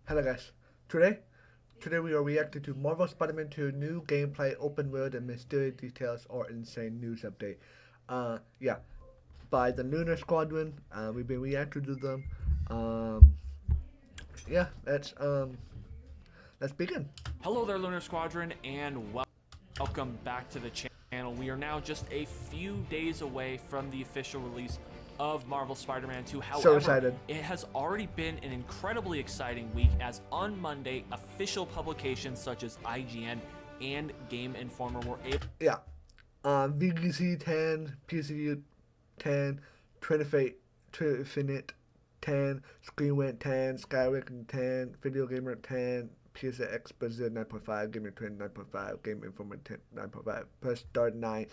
Hello guys. Today, today we are reacting to Marvel Spider-Man 2 new gameplay, open world, and mysterious details or insane news update. Yeah, by the Lunar Squadron. We've been reacting to them. Um, yeah, let's begin. Hello there, Lunar Squadron, and welcome back to the channel. We are now just a few days away from the official release of Marvel Spider-Man 2. So However, excited. it has already been an incredibly exciting week, as on Monday, official publications such as IGN and Game Informer were able Yeah. VGC 10, PCU 10, Trinifate, Trinfinite 10, Screenwent 10, Skywick 10, Video Gamer 10, PSX Brazil 9.5, Gamer Twin 9.5, Game Informer 10, 9.5, Press Start 9,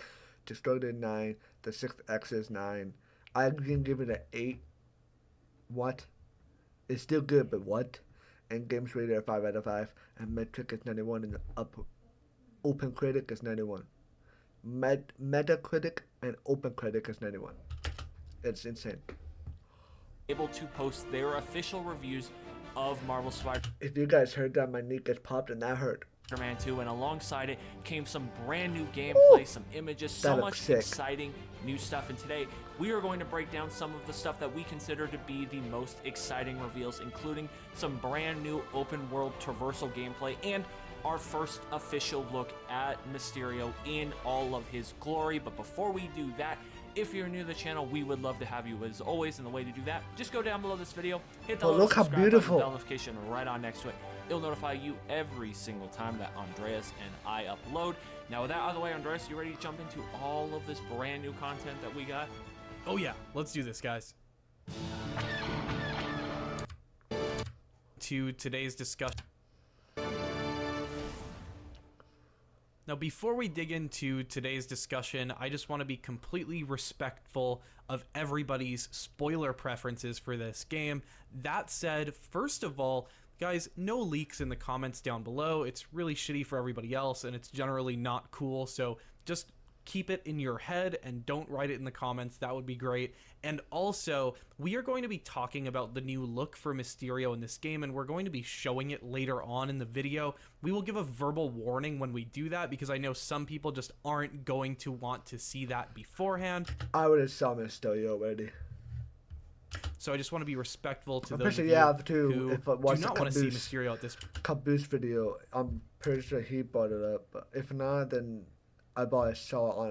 Distorted 9, The Sixth Axis 9. I can give it an 8. What? It's still good, but what? And Games Radar 5 out of 5, and Metric is 91, and the Open Critic is 91. Metacritic and OpenCritic is 91. It's insane. to post their official reviews of Marvel Spider-Man If you guys heard that, my knee gets popped, and that hurt. 2, and alongside it came some brand new gameplay, some images, so much sick. exciting new stuff. And today we are going to break down some of the stuff that we consider to be the most exciting reveals, including some brand new open world traversal gameplay and our first official look at Mysterio in all of his glory. But before we do that, if you're new to the channel, we would love to have you as always, and the way to do that, just go down below this video, hit the little look how subscribe beautiful. button, bell notification right on next to it. It'll notify you every single time that Andreas and I upload. Now with that out of the way, Andreas, you ready to jump into all of this brand new content that we got? Oh yeah, let's do this, guys. To today's discussion. Now, before we dig into today's discussion, I just want to be completely respectful of everybody's spoiler preferences for this game. That said, first of all, guys, no leaks in the comments down below. It's really shitty for everybody else, and it's generally not cool, so just keep it in your head and don't write it in the comments. That would be great. And also, we are going to be talking about the new look for Mysterio in this game, and we're going to be showing it later on in the video. We will give a verbal warning when we do that, because I know some people just aren't going to want to see that beforehand. I would have saw Mysterio already. So I just want to be respectful to I'm those pretty of sure you have too. who If it do was not want to see Mysterio at this Caboose video, I'm pretty sure he brought it up. But if not, then I probably saw it on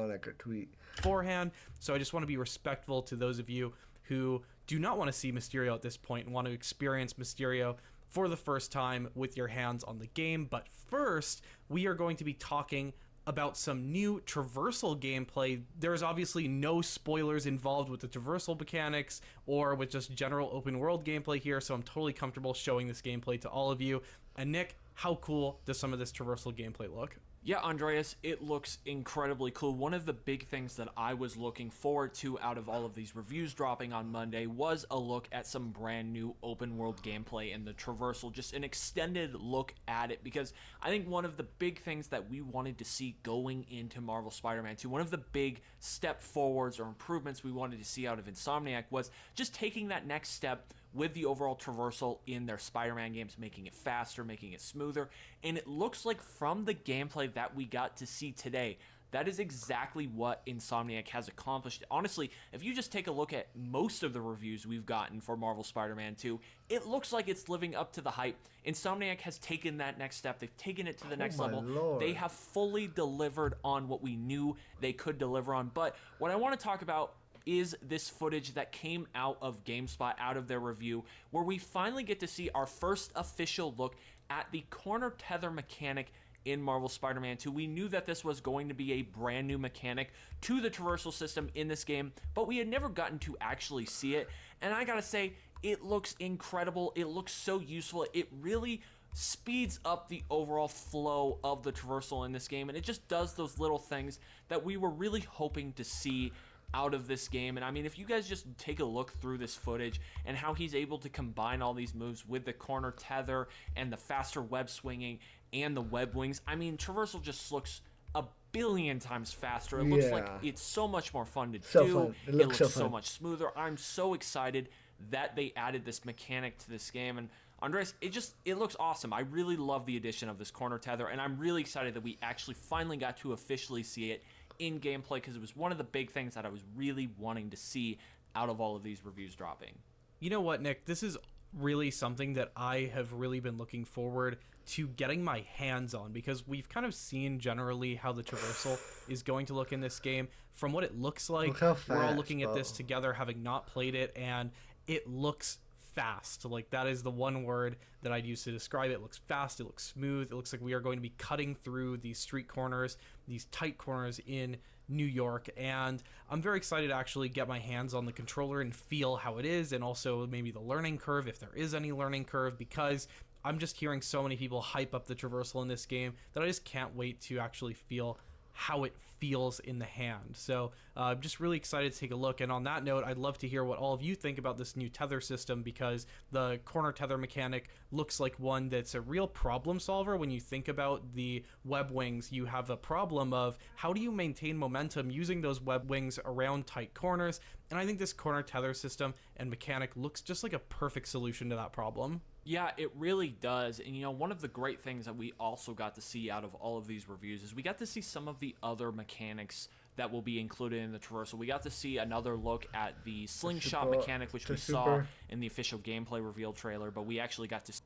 like a tweet. beforehand. So I just want to be respectful to those of you who do not want to see Mysterio at this point and want to experience Mysterio for the first time with your hands on the game. But first, we are going to be talking about some new traversal gameplay. There's obviously no spoilers involved with the traversal mechanics or with just general open world gameplay here, so I'm totally comfortable showing this gameplay to all of you. And Nick, how cool does some of this traversal gameplay look? Yeah, Andreas, it looks incredibly cool. One of the big things that I was looking forward to out of all of these reviews dropping on Monday was a look at some brand new open world gameplay and the traversal, just an extended look at it, because I think one of the big things that we wanted to see going into Marvel Spider-Man 2, one of the big step forwards or improvements we wanted to see out of Insomniac was just taking that next step with the overall traversal in their Spider-Man games, making it faster, making it smoother. And it looks like from the gameplay that we got to see today, that is exactly what Insomniac has accomplished. Honestly, if you just take a look at most of the reviews we've gotten for Marvel Spider-Man 2, it looks like it's living up to the hype. Insomniac has taken that next step. They've taken it to the next level. Lord. They have fully delivered on what we knew they could deliver on. But what I want to talk about is this footage that came out of GameSpot, out of their review, where we finally get to see our first official look at the corner tether mechanic in Marvel Spider-Man 2. We knew that this was going to be a brand new mechanic to the traversal system in this game, but we had never gotten to actually see it, and I gotta say, it looks incredible. It looks so useful. It really speeds up the overall flow of the traversal in this game, and it just does those little things that we were really hoping to see out of this game. And I mean, if you guys just take a look through this footage and how he's able to combine all these moves with the corner tether and the faster web swinging and the web wings, I mean, traversal just looks a billion times faster. It looks like it's so much more fun to do. Fun. It It looks looks so so fun. much smoother. I'm so excited that they added this mechanic to this game. And Andres, it looks awesome. I really love the addition of this corner tether, and I'm really excited that we actually finally got to officially see it in gameplay, because it was one of the big things that I was really wanting to see out of all of these reviews dropping. You know what, Nick? This is really something that I have really been looking forward to getting my hands on, because we've kind of seen generally how the traversal is going to look in this game. From what it looks like, Look how we're all fast, looking at this bro. together, having not played it, and it looks fast. Like, that is the one word that I'd use to describe it. It looks fast, it looks smooth, it looks like we are going to be cutting through these street corners, these tight corners in New York, and I'm very excited to actually get my hands on the controller and feel how it is, and also maybe the learning curve, if there is any learning curve, because I'm just hearing so many people hype up the traversal in this game that I just can't wait to actually feel how it feels in the hand. So I'm just really excited to take a look. And on that note, I'd love to hear what all of you think about this new tether system, because the corner tether mechanic looks like one that's a real problem solver. When you think about the web wings, you have a problem of how do you maintain momentum using those web wings around tight corners. And I think this corner tether system and mechanic looks just like a perfect solution to that problem. Yeah, it really does. And you know, one of the great things that we also got to see out of all of these reviews is we got to see some of the other mechanics that will be included in the traversal. We got to see another look at the slingshot mechanic, which we saw in the official gameplay reveal trailer, but we actually got to see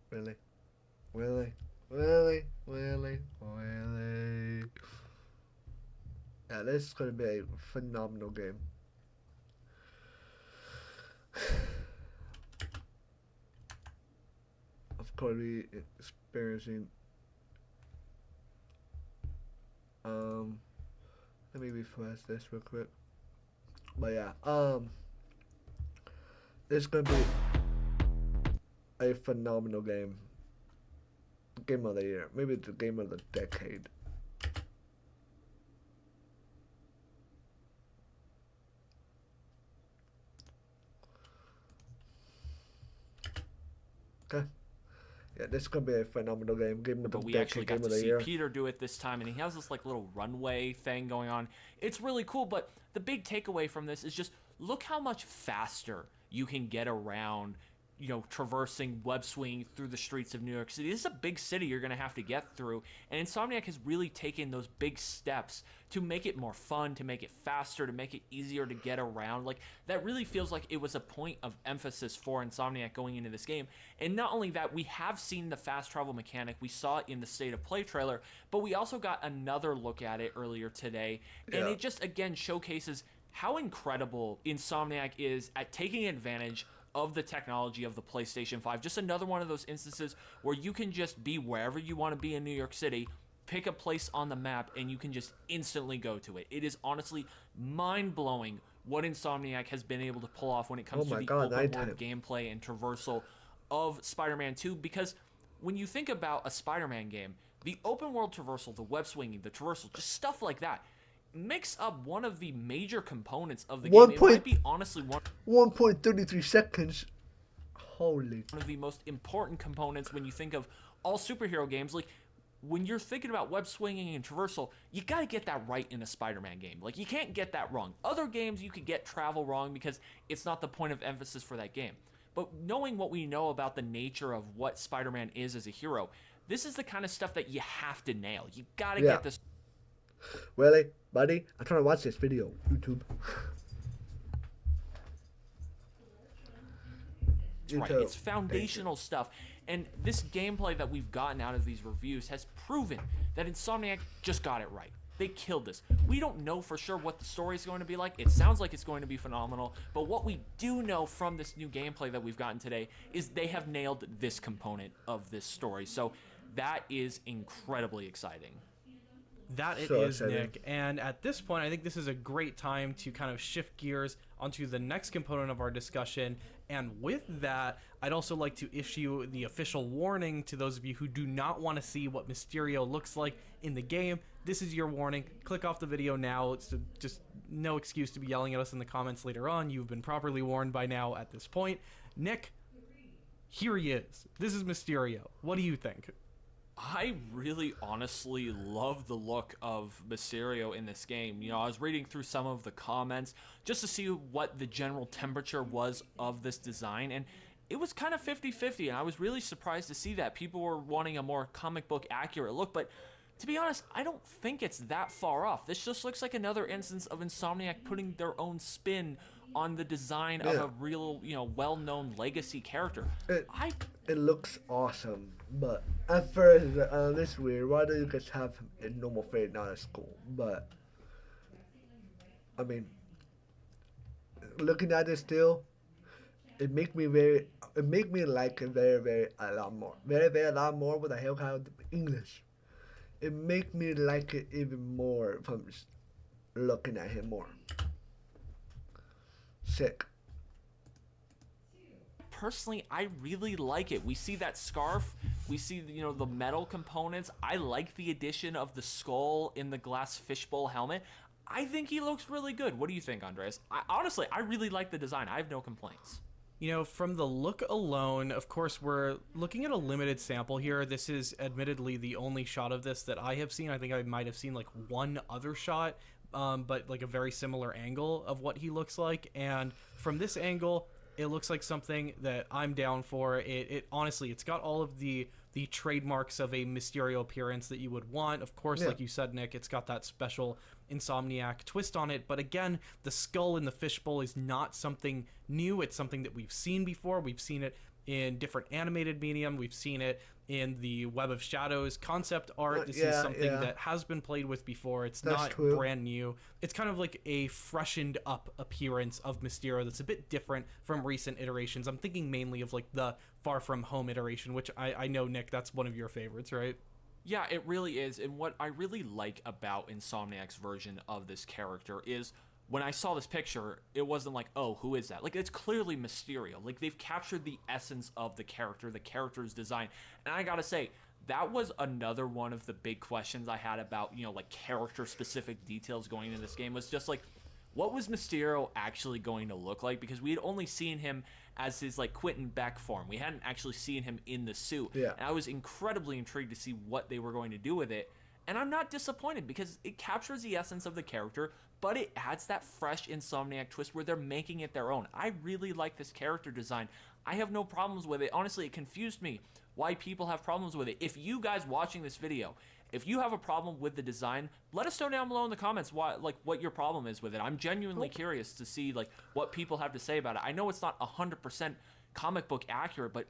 Really? Really? Really? Really? Really? Yeah, this is going to be a phenomenal game. Of course, we experiencing. Let me refresh this real quick. But yeah, it's gonna be a phenomenal game. Game of the year, maybe the game of the decade. Okay. Yeah, this is gonna be a phenomenal game. Game of the but we decade, actually got game of to the see year. Peter do it this time, and he has this like little runway thing going on. It's really cool, but the big takeaway from this is just look how much faster you can get around, you know, traversing, web swinging through the streets of New York City. This is a big city you're going to have to get through, and Insomniac has really taken those big steps to make it more fun, to make it faster, to make it easier to get around. Like, that really feels like it was a point of emphasis for Insomniac going into this game. And not only that, we have seen the fast travel mechanic. We saw it in the State of Play trailer, but we also got another look at it earlier today, and it just, again, showcases how incredible Insomniac is at taking advantage of the technology of the PlayStation 5. Just another one of those instances where you can just be wherever you want to be in New York City, pick a place on the map, and you can just instantly go to it. It is honestly mind-blowing what Insomniac has been able to pull off when it comes to the open world gameplay and traversal of Spider-Man 2, because when you think about a Spider-Man game, the open world traversal, the web swinging, the traversal, just stuff like that, makes up one of the major components of the game. It might be honestly 1.33 seconds. Holy. One of the most important components when you think of all superhero games. Like, when you're thinking about web swinging and traversal, you gotta get that right in a Spider-Man game. Like, you can't get that wrong. Other games, you could get travel wrong because it's not the point of emphasis for that game. But knowing what we know about the nature of what Spider-Man is as a hero, this is the kind of stuff that you have to nail. You gotta get this. Really, buddy? I'm trying to watch this video. YouTube. Right, it's foundational stuff, and this gameplay that we've gotten out of these reviews has proven that Insomniac just got it right. They killed this. We don't know for sure what the story is going to be like. It sounds like it's going to be phenomenal, but what we do know from this new gameplay that we've gotten today is they have nailed this component of this story, so that is incredibly exciting. That it is, Nick. And at this point, I think this is a great time to kind of shift gears onto the next component of our discussion. And with that, I'd also like to issue the official warning to those of you who do not want to see what Mysterio looks like in the game. This is your warning. Click off the video now. It's just no excuse to be yelling at us in the comments later on. You've been properly warned by now at this point. Nick, here he is. This is Mysterio. What do you think? I really honestly love the look of Mysterio in this game. I was reading through some of the comments just to see what the general temperature was of this design, and it was kind of 50-50, and I was really surprised to see that. People were wanting a more comic book accurate look, but to be honest, I don't think it's that far off. This just looks like another instance of Insomniac putting their own spin on the design of Yeah. a real, well-known legacy character. It I it looks awesome, but at first it's like, this is weird. Why don't you just have a normal fade, not a skull? But I mean, looking at it still, it make me very. It make me like it very a lot more. Very a lot more. What the hell kind of English? It make me like it even more from looking at him more. Sick. personally, I really like it. We see that scarf, we see the metal components. I like the addition of the skull in the glass fishbowl helmet. I think he looks really good. What do you think, Andres? Honestly, I really like the design. I have no complaints. From the look alone, of course, we're looking at a limited sample here. This is admittedly the only shot of this that I have seen. I think I might have seen like one other shot, but like a very similar angle of what he looks like. And from this angle, it looks like something that I'm down for. It honestly, it's got all of the trademarks of a Mysterio appearance that you would want. Of course, Yeah. like you said, Nick, it's got that special Insomniac twist on it. But again, the skull in the fishbowl is not something new. It's something that we've seen before. We've seen it in different animated medium. We've seen it in the Web of Shadows concept art. This is something that has been played with before. It's That's not true. brand new. It's kind of like a freshened up appearance of Mysterio that's a bit different from recent iterations. I'm thinking mainly of like the Far From Home iteration, which I know, Nick, that's one of your favorites, right? Yeah, it really is. And what I really like about Insomniac's version of this character is when I saw this picture, it wasn't like, oh, who is that? Like, it's clearly Mysterio. Like, they've captured the essence of the character's design. And I gotta say, that was another one of the big questions I had about, like character-specific details going into this game was just like, what was Mysterio actually going to look like? Because we had only seen him as his like Quentin Beck form. We hadn't actually seen him in the suit. Yeah. And I was incredibly intrigued to see what they were going to do with it. And I'm not disappointed because it captures the essence of the character, but it adds that fresh Insomniac twist where they're making it their own. I really like this character design. I have no problems with it. Honestly, it confused me why people have problems with it. If you guys watching this video, if you have a problem with the design, let us know down below in the comments what your problem is with it. I'm genuinely curious to see like what people have to say about it. I know it's not 100% comic book accurate, but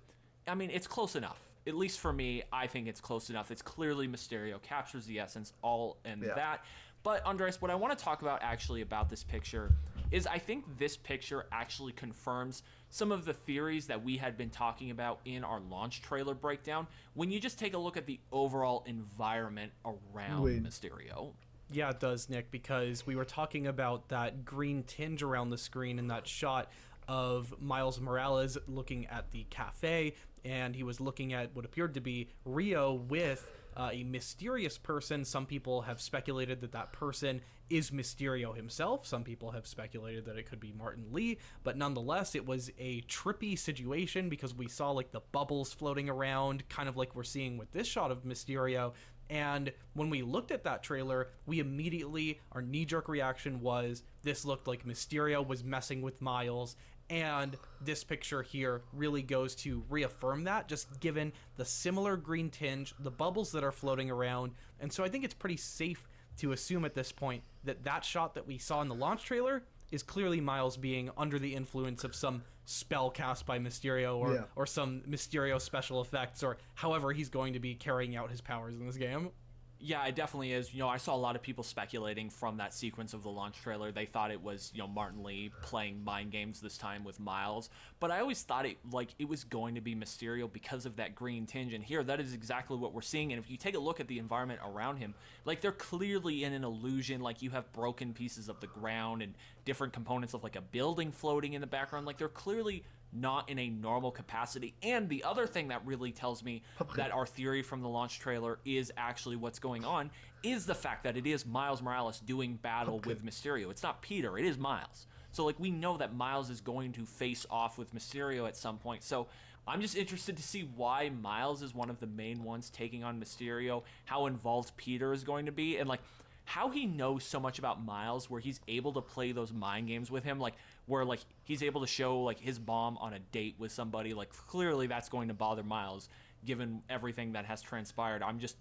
I mean, it's close enough. At least for me, I think it's close enough. It's clearly Mysterio, captures the essence, all and that. But Andres, what I want to talk about actually about this picture is I think this picture actually confirms some of the theories that we had been talking about in our launch trailer breakdown. When you just take a look at the overall environment around Mysterio. Yeah, it does, Nick, because we were talking about that green tinge around the screen in that shot of Miles Morales looking at the cafe, and he was looking at what appeared to be Rio with a mysterious person. Some people have speculated that that person is Mysterio himself. Some people have speculated that it could be Martin Lee, but nonetheless, it was a trippy situation because we saw like the bubbles floating around, kind of like we're seeing with this shot of Mysterio. And when we looked at that trailer, we immediately, our knee-jerk reaction was this looked like Mysterio was messing with Miles. And this picture here really goes to reaffirm that, just given the similar green tinge, the bubbles that are floating around. And so I think it's pretty safe to assume at this point that that shot that we saw in the launch trailer is clearly Miles being under the influence of some spell cast by Mysterio or some Mysterio special effects or however he's going to be carrying out his powers in this game. Yeah, it definitely is. I saw a lot of people speculating from that sequence of the launch trailer. They thought it was, Martin Lee playing mind games this time with Miles. But I always thought it was going to be Mysterio because of that green tinge. And here, that is exactly what we're seeing. And if you take a look at the environment around him, like they're clearly in an illusion. Like you have broken pieces of the ground and different components of like a building floating in the background. Like they're clearly not in a normal capacity. And the other thing that really tells me that our theory from the launch trailer is actually what's going on is the fact that it is Miles Morales doing battle with Mysterio. It's not Peter, it is Miles. So like we know that Miles is going to face off with Mysterio at some point. So I'm just interested to see why Miles is one of the main ones taking on Mysterio, how involved Peter is going to be, and like how he knows so much about Miles where he's able to play those mind games with him, like where like he's able to show like his mom on a date with somebody. Like clearly that's going to bother Miles given everything that has transpired. I'm just,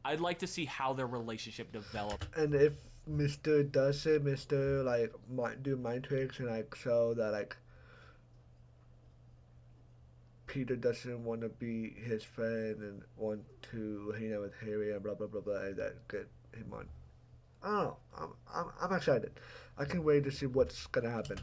I'd like to see how their relationship develops. And if Mister does it, Mister like might do mind tricks and like show that like Peter doesn't want to be his friend and want to hang out with Harry and blah blah blah blah, and that get him on. I don't know. I'm excited. I can't wait to see what's gonna happen.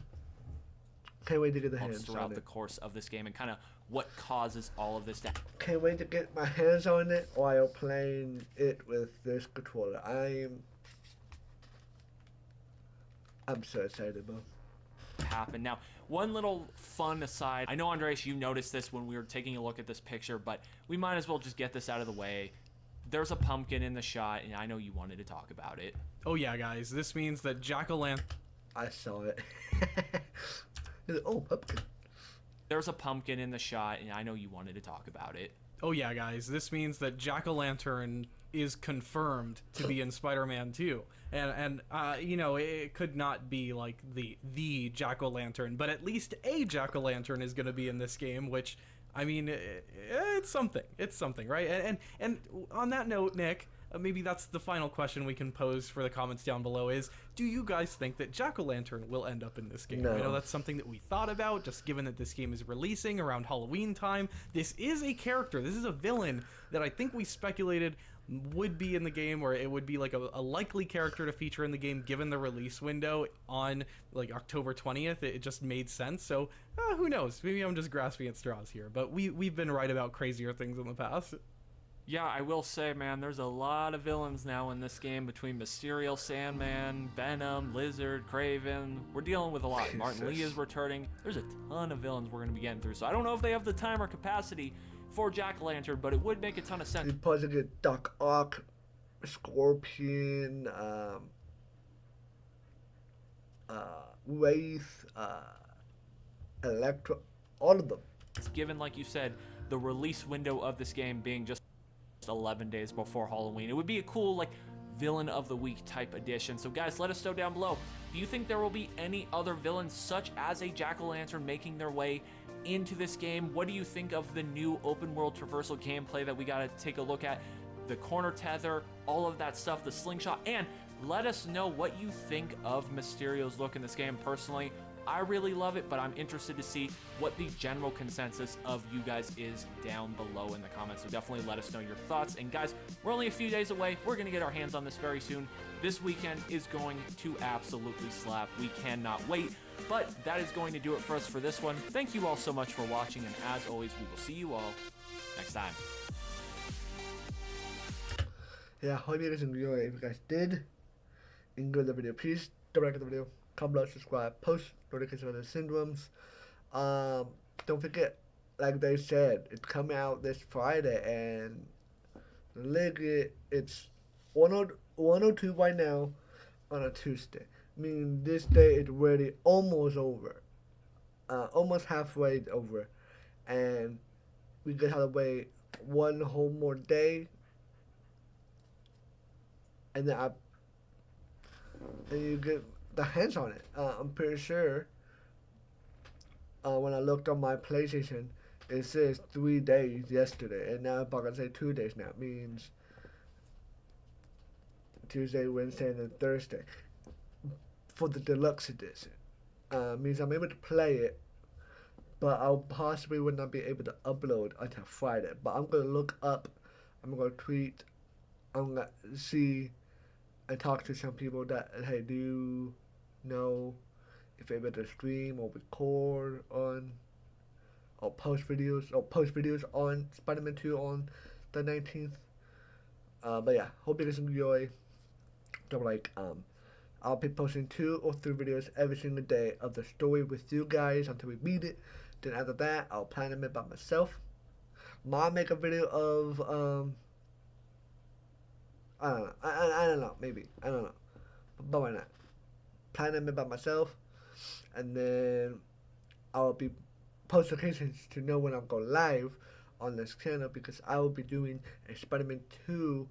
Can't wait to get the hands Throughout on the it. course of this game and kind of what causes all of this to Can't wait to get my hands on it while playing it with this controller. I'm so excited, bro. happen. Now, one little fun aside, I know, Andres, you noticed this when we were taking a look at this picture, but we might as well just get this out of the way. There's a pumpkin in the shot, and I know you wanted to talk about it. Oh yeah, guys, this means that Jack-o'-lantern. I saw it. Oh, pumpkin. There's a pumpkin in the shot, and I know you wanted to talk about it. Oh yeah, guys, this means that Jack-o'-lantern is confirmed to be in Spider-Man 2. And it could not be like the Jack-o'-lantern, but at least a Jack-o'-lantern is going to be in this game, which, I mean, it's something. It's something, right? And on that note, Nick, maybe that's the final question we can pose for the comments down below is, do you guys think that Jack-o'-lantern will end up in this game? No. I know that's something that we thought about, just given that this game is releasing around Halloween time. This is a character, this is a villain that I think we speculated would be in the game, or it would be like a likely character to feature in the game given the release window on like October 20th. It just made sense. So who knows? Maybe I'm just grasping at straws here, but we've been right about crazier things in the past. Yeah, I will say, man, there's a lot of villains now in this game between Mysterio, Sandman, Venom, Lizard, Kraven. We're dealing with a lot. Martin Lee is returning. There's a ton of villains we're going to be getting through. So I don't know if they have the time or capacity for Jack-o'-lantern, but it would make a ton of sense. You probably get Doc Ock, Scorpion, Wraith, Electro, all of them. Given, like you said, the release window of this game being just 11 days before Halloween, it would be a cool, like, villain of the week type edition. So guys, let us know down below, do you think there will be any other villains such as a Jack-o'-lantern making their way into this game? What do you think of the new open world traversal gameplay that we got to take a look at, the corner tether, all of that stuff, the slingshot? And let us know what you think of Mysterio's look in this game. Personally, I really love it, but I'm interested to see what the general consensus of you guys is down below in the comments. So definitely let us know your thoughts. And guys, we're only a few days away. We're going to get our hands on this very soon. This weekend is going to absolutely slap. We cannot wait. But that is going to do it for us for this one. Thank you all so much for watching, and as always, we will see you all next time. Yeah, hope you guys enjoyed it. If you guys did enjoy the video, please don't like the video, comment, like, subscribe, post notifications on the syndromes. Don't forget, like they said, it's coming out this Friday, and literally it's 102 right now on a Tuesday. Meaning this day is already almost over, almost halfway over, and we just have to wait one whole more day, and then you get the hands on it. I'm pretty sure. When I looked on my PlayStation, it says 3 days yesterday, and now I'm about to say 2 days now. It means Tuesday, Wednesday, and then Thursday. For the deluxe edition, means I'm able to play it, but I possibly would not be able to upload until Friday. But I'm gonna look up, I'm gonna tweet, I'm gonna see and talk to some people that, hey, do you know if you're able to stream or record on or post videos on Spider-Man 2 on the 19th. But yeah, hope you guys enjoy. Don't like I'll be posting 2 or 3 videos every single day of the story with you guys until we beat it. Then after that, I'll plan them by myself. Might make a video of I don't know. I don't know. Maybe I don't know. But why not? Plan them by myself. and then I'll be post notifications to know when I'm going live on this channel, because I will be doing a Spider-Man 2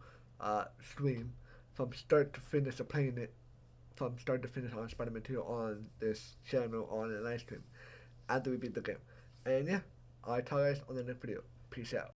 stream from start to finish of playing it from start to finish on Spider-Man 2 on this channel on a live stream after we beat the game. And yeah, I'll talk guys on the next video. Peace out.